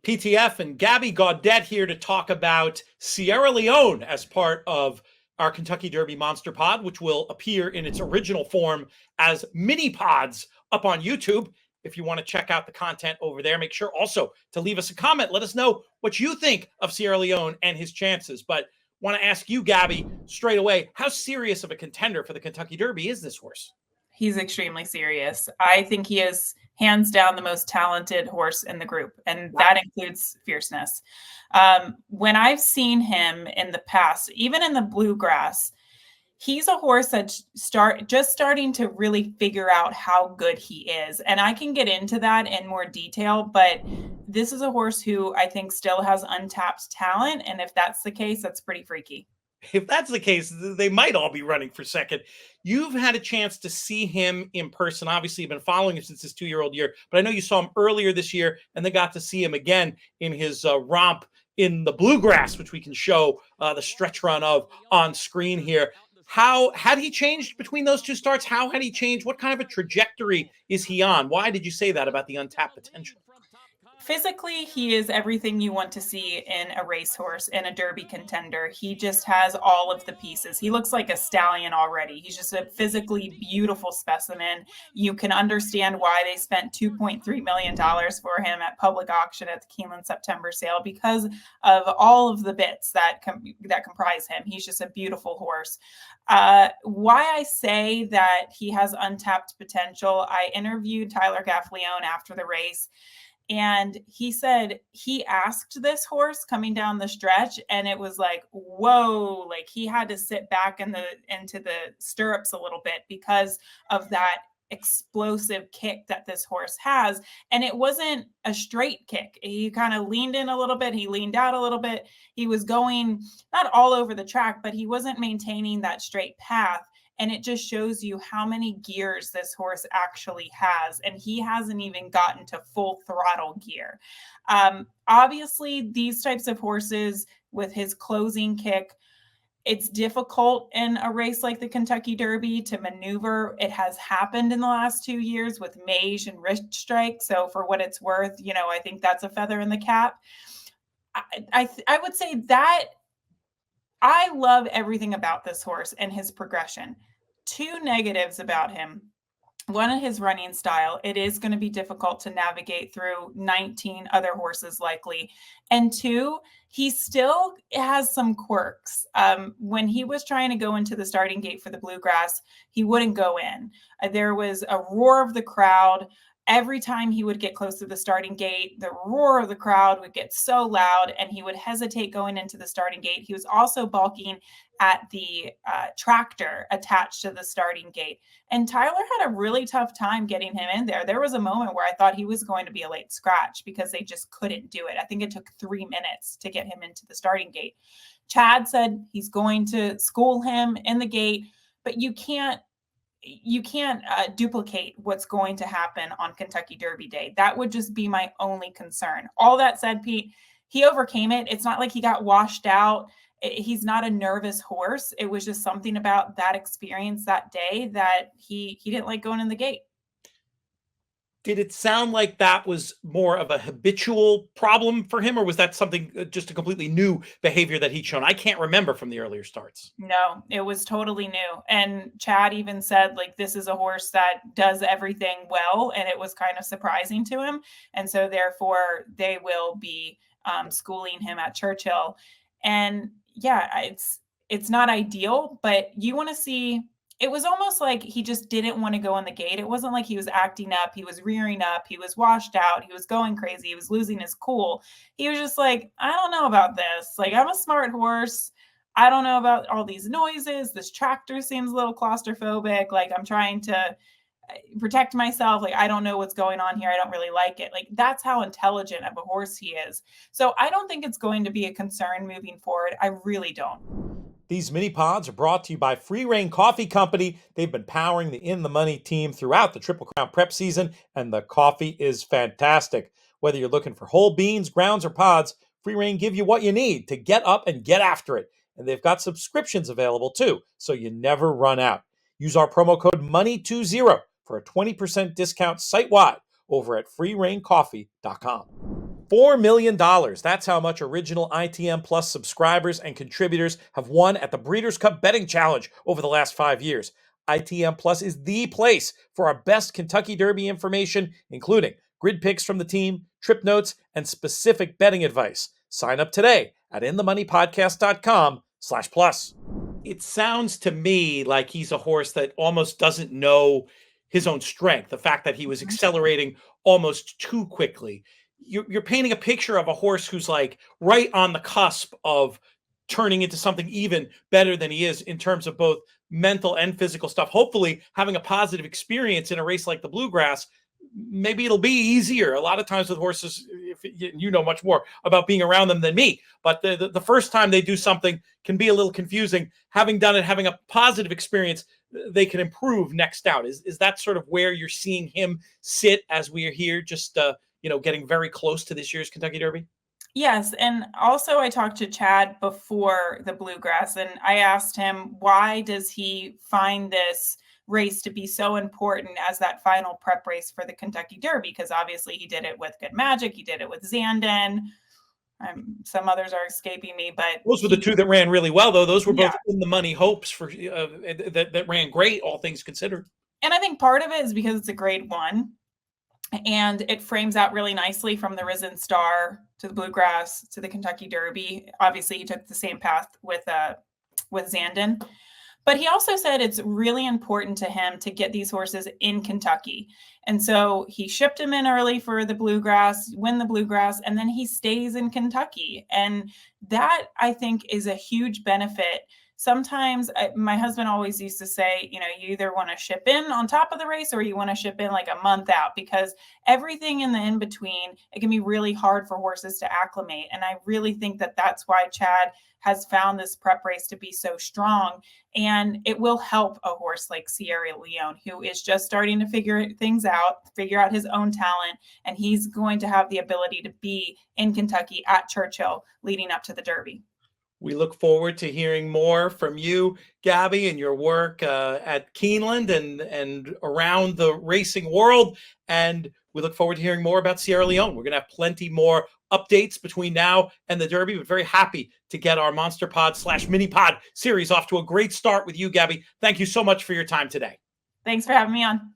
PTF and Gabby Gaudet here to talk about Sierra Leone as part of our Kentucky Derby Monster Pod, which will appear in its original form as mini pods up on YouTube. If you want to check out the content over there, make sure also to leave us a comment. Let us know what you think of Sierra Leone and his chances. But want to ask you, Gabby, straight away, how serious of a contender for the Kentucky Derby is this horse? He's extremely serious. I think he is hands down the most talented horse in the group, and that includes fierceness. When I've seen him in the past, even in the bluegrass, he's a horse that's just starting to really figure out how good he is. And I can get into that in more detail, but this is a horse who I think still has untapped talent. And if that's the case, that's pretty freaky. If that's the case, they might all be running for second. You've had a chance to see him in person. Obviously, you've been following him since his 2-year-old year, but I know you saw him earlier this year and then got to see him again in his romp in the bluegrass, which we can show the stretch run of on screen here. How had he changed between those two starts? How had he changed? What kind of a trajectory is he on? Why did you say that about the untapped potential? Physically, he is everything you want to see in a racehorse, in a Derby contender. He just has all of the pieces. He looks like a stallion already. He's just a physically beautiful specimen. You can understand why they spent $2.3 million for him at public auction at the Keeneland September sale, because of all of the bits that comprise him. He's just a beautiful horse. Why I say that he has untapped potential, I interviewed Tyler Gaffleone after the race, and he said he asked this horse coming down the stretch, and it was like, whoa, like he had to sit back into the stirrups a little bit because of that explosive kick that this horse has. And it wasn't a straight kick. He kind of leaned in a little bit. He leaned out a little bit. He was going not all over the track, but he wasn't maintaining that straight path. And it just shows you how many gears this horse actually has. And he hasn't even gotten to full throttle gear. Obviously, these types of horses with his closing kick, it's difficult in a race like the Kentucky Derby to maneuver. It has happened in the last 2 years with Mage and Rich Strike. So for what it's worth, I think that's a feather in the cap. I would say that I love everything about this horse and his progression. 2 negatives about him. One, is his running style. It is going to be difficult to navigate through 19 other horses likely. And 2, he still has some quirks. When he was trying to go into the starting gate for the bluegrass, he wouldn't go in. There was a roar of the crowd. Every time he would get close to the starting gate, the roar of the crowd would get so loud and he would hesitate going into the starting gate. He was also balking at the tractor attached to the starting gate. And Tyler had a really tough time getting him in there. There was a moment where I thought he was going to be a late scratch because they just couldn't do it. I think it took 3 minutes to get him into the starting gate. Chad said he's going to school him in the gate, but you can't duplicate what's going to happen on Kentucky Derby Day. That would just be my only concern. All that said, Pete, he overcame it. It's not like he got washed out. He's not a nervous horse. It was just something about that experience that day that he didn't like going in the gate. Did it sound like that was more of a habitual problem for him, or was that something, just a completely new behavior that he'd shown? I can't remember from the earlier starts. No, it was totally new. And Chad even said, like, this is a horse that does everything well, and it was kind of surprising to him. And so therefore they will be schooling him at Churchill. And yeah, it's not ideal, but you want to see. It was almost like he just didn't want to go in the gate. It wasn't like he was acting up. He was rearing up. He was washed out. He was going crazy. He was losing his cool. He was just like, I don't know about this. Like, I'm a smart horse. I don't know about all these noises. This tractor seems a little claustrophobic. Like, I'm trying to protect myself. Like, I don't know what's going on here. I don't really like it. Like, that's how intelligent of a horse he is. So I don't think it's going to be a concern moving forward. I really don't. These mini pods are brought to you by Free Reign Coffee Company. They've been powering the In the Money team throughout the Triple Crown prep season, and the coffee is fantastic. Whether you're looking for whole beans, grounds, or pods, Free Reign give you what you need to get up and get after it. And they've got subscriptions available too, so you never run out. Use our promo code MONEY20 for a 20% discount site-wide over at freereigncoffee.com. $4 million. That's how much original ITM Plus subscribers and contributors have won at the Breeders' Cup Betting Challenge over the last 5 years. ITM Plus is the place for our best Kentucky Derby information, including grid picks from the team, trip notes, and specific betting advice. Sign up today at inthemoneypodcast.com/plus. It sounds to me like he's a horse that almost doesn't know his own strength. The fact that he was accelerating almost too quickly. You're painting a picture of a horse who's like right on the cusp of turning into something even better than he is in terms of both mental and physical stuff. Hopefully having a positive experience in a race like the Bluegrass, maybe it'll be easier. A lot of times with horses, if you know much more about being around them than me, but the first time they do something can be a little confusing. Having done it, having a positive experience, they can improve next out. Is that sort of where you're seeing him sit as we are here, just getting very close to this year's Kentucky Derby? Yes. And also I talked to Chad before the Bluegrass, and I asked him, why does he find this race to be so important as that final prep race for the Kentucky Derby? Because obviously he did it with Good Magic. He did it with Zandon. Some others are escaping me, but those were the two that ran really well, though. Those were both in the money hopes for that ran great, all things considered. And I think part of it is because it's a Grade 1. And it frames out really nicely from the Risen Star to the Bluegrass to the Kentucky Derby. Obviously, he took the same path with Zandon. But he also said it's really important to him to get these horses in Kentucky. And so he shipped them in early for the Bluegrass, win the Bluegrass, and then he stays in Kentucky. And that, I think, is a huge benefit. Sometimes my husband always used to say, you either want to ship in on top of the race or you want to ship in like a month out, because everything in the in-between, it can be really hard for horses to acclimate. And I really think that that's why Chad has found this prep race to be so strong. And it will help a horse like Sierra Leone, who is just starting to figure things out, figure out his own talent. And he's going to have the ability to be in Kentucky at Churchill leading up to the Derby. We look forward to hearing more from you, Gabby, and your work at Keeneland and around the racing world. And we look forward to hearing more about Sierra Leone. We're going to have plenty more updates between now and the Derby, but very happy to get our Monster Pod / Mini Pod series off to a great start with you, Gabby. Thank you so much for your time today. Thanks for having me on.